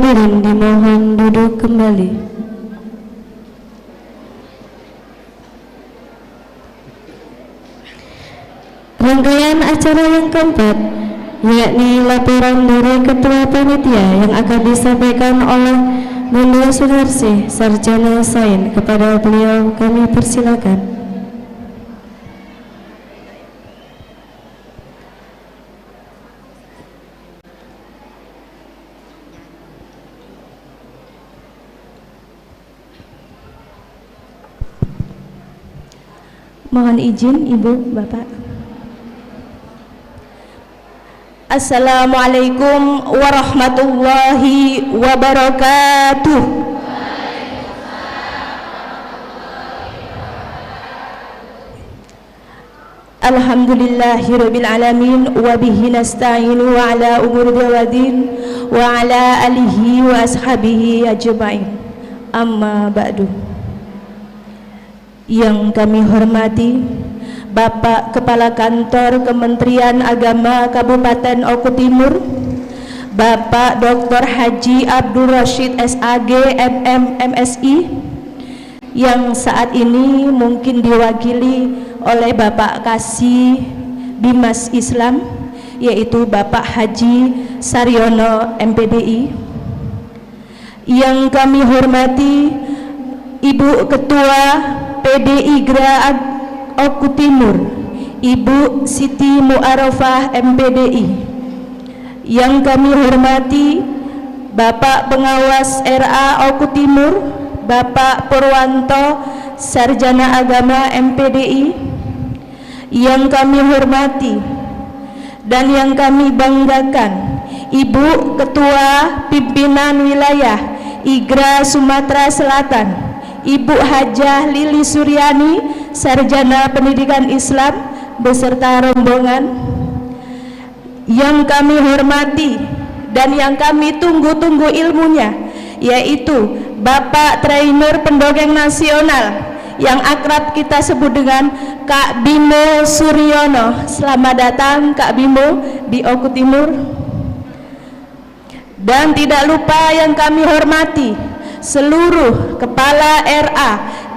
Hadirin dimohon duduk kembali. Rangkaian acara yang keempat, yakni laporan dari Ketua Panitia yang akan disampaikan oleh Bunda Sunarsi, Sarjana Sains. Kepada beliau kami persilakan. Mohon izin Ibu, Bapak. Assalamualaikum warahmatullahi wabarakatuh. Alhamdulillahirabbil alamin wa bihi nasta'inu wa ala umuri wadin wa ala alihi wa ashabihi ajma'in. Amma ba'du. Yang kami hormati Bapak Kepala Kantor Kementerian Agama Kabupaten Oku Timur, Bapak Dr. Haji Abdul Rashid SAG MM MSI, yang saat ini mungkin diwakili oleh Bapak Kasih Bimas Islam, yaitu Bapak Haji Saryono MPDI. Yang kami hormati Ibu Ketua PDI GRA Oku Timur, Ibu Siti Mu'arofah MPDI. Yang kami hormati Bapak Pengawas RA Oku Timur, Bapak Purwanto Sarjana Agama MPDI. Yang kami hormati dan yang kami banggakan Ibu Ketua Pimpinan Wilayah IGRA Sumatera Selatan, Ibu Hajah Lili Suryani, Sarjana Pendidikan Islam beserta rombongan. Yang kami hormati dan yang kami tunggu-tunggu ilmunya, yaitu Bapak Trainer Pendongeng Nasional yang akrab kita sebut dengan Kak Bimo Suryono. Selamat datang Kak Bimo di Oku Timur. Dan tidak lupa yang kami hormati seluruh kepala RA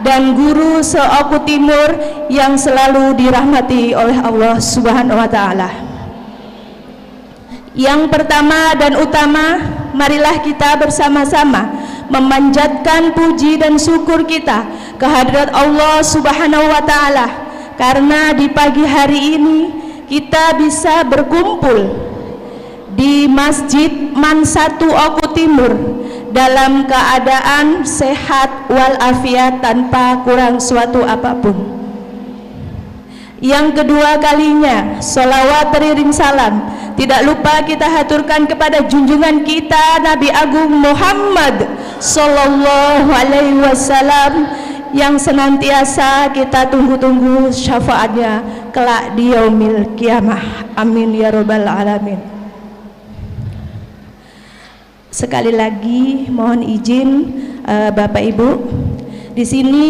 dan guru se-Oku Timur yang selalu dirahmati oleh Allah Subhanahu wa Ta'ala. Yang pertama dan utama, marilah kita bersama-sama memanjatkan puji dan syukur kita kehadirat Allah Subhanahu wa Ta'ala, karena di pagi hari ini kita bisa berkumpul di Masjid Man 1 Oku Timur dalam keadaan sehat walafiat tanpa kurang suatu apapun. Yang kedua kalinya, sholawat teriring salam tidak lupa kita haturkan kepada junjungan kita Nabi Agung Muhammad Sallallahu Alaihi Wasallam yang senantiasa kita tunggu-tunggu syafaatnya kelak di yaumil kiamah. Amin ya robbal alamin. Sekali lagi mohon izin Bapak Ibu, di sini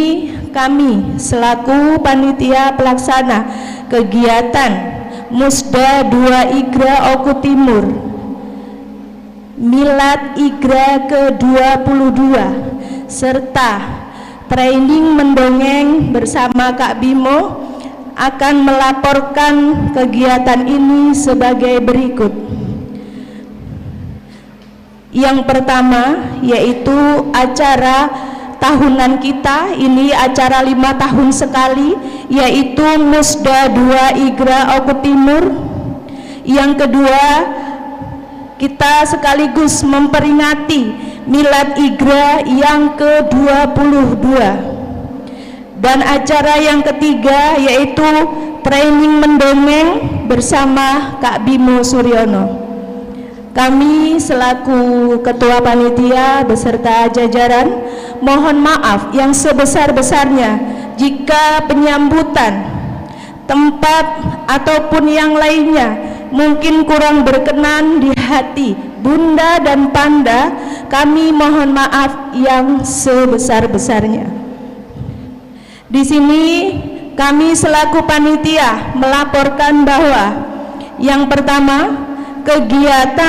kami selaku panitia pelaksana kegiatan Musda 2 IGRA Oku Timur Milad IGRA ke-22 serta training mendongeng bersama Kak Bimo akan melaporkan kegiatan ini sebagai berikut. Yang pertama yaitu acara tahunan kita, ini acara 5 tahun sekali, yaitu Musda 2 IGRA Oku Timur. Yang kedua, kita sekaligus memperingati Milad IGRA yang ke-22. Dan acara yang ketiga yaitu training mendongeng bersama Kak Bimo Suryono. Kami selaku Ketua Panitia beserta jajaran mohon maaf yang sebesar-besarnya jika penyambutan, tempat ataupun yang lainnya mungkin kurang berkenan di hati Bunda dan Panda. Kami mohon maaf yang sebesar-besarnya. Di sini kami selaku panitia melaporkan bahwa yang pertama, kegiatan